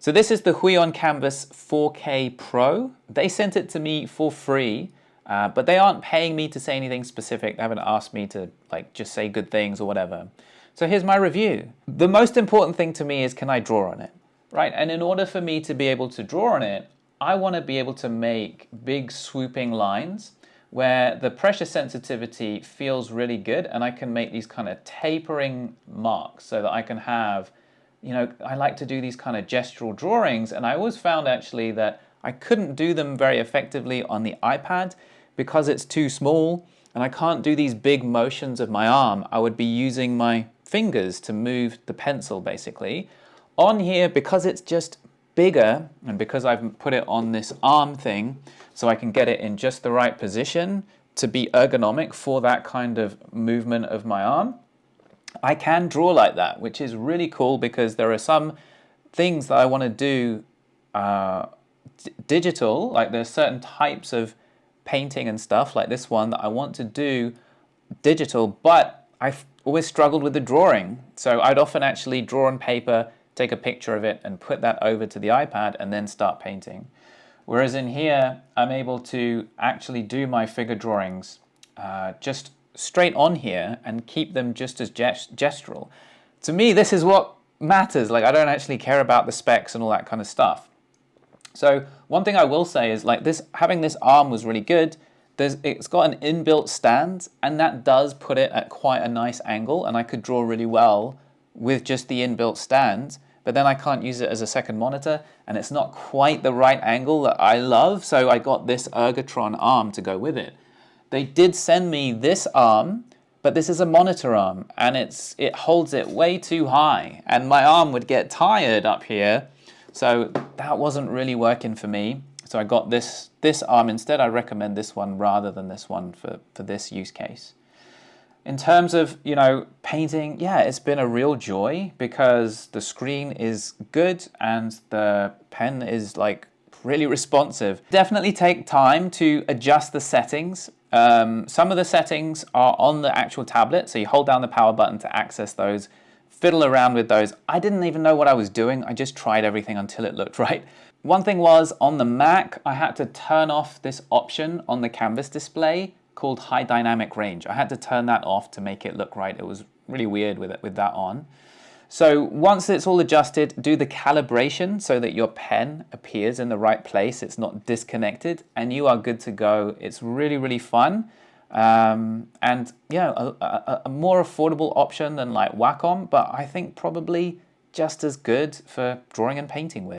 So this is the Huion Kamvas 4K Pro. They sent it to me for free, but they aren't paying me to say anything specific. They haven't asked me to just say good things or whatever. So here's my review. The most important thing to me is, can I draw on it, right? And in order for me to be able to draw on it, I want to be able to make big swooping lines where the pressure sensitivity feels really good, and I can make these kind of tapering marks so that I can have, I like to do these kind of gestural drawings, and I always found actually that I couldn't do them very effectively on the iPad because it's too small, and I can't do these big motions of my arm. I would be using my fingers to move the pencil basically. On here, because it's just bigger, and because I've put it on this arm thing, so I can get it in just the right position to be ergonomic for that kind of movement of my arm, I can draw like that, which is really cool because there are some things that I want to do digital, like there's certain types of painting and stuff like this one that I want to do digital, but I've always struggled with the drawing. So I'd often actually draw on paper, take a picture of it and put that over to the iPad and then start painting. Whereas in here, I'm able to actually do my figure drawings just straight on here and keep them just as gestural. To me, this is what matters. Like, I don't actually care about the specs and all that kind of stuff. So one thing I will say is, like, this, having this arm was really good. It's got an inbuilt stand, and that does put it at quite a nice angle, and I could draw really well with just the inbuilt stand. But then I can't use it as a second monitor, and it's not quite the right angle that I love, so I got this Ergotron arm to go with it. They did send me this arm, but this is a monitor arm, and it holds it way too high, and my arm would get tired up here, so that wasn't really working for me. So I got this arm instead. I recommend this one rather than this one for this use case. In terms of, painting, yeah, it's been a real joy because the screen is good and the pen is really responsive. Definitely take time to adjust the settings. Some of the settings are on the actual tablet, so you hold down the power button to access those, fiddle around with those. I didn't even know what I was doing. I just tried everything until it looked right. One thing was, on the Mac, I had to turn off this option on the canvas display called high dynamic range. I had to turn that off to make it look right. It was really weird with that on. So once it's all adjusted, do the calibration so that your pen appears in the right place. It's not disconnected, and you are good to go. It's really, really fun. And yeah, a more affordable option than like Wacom, but I think probably just as good for drawing and painting with.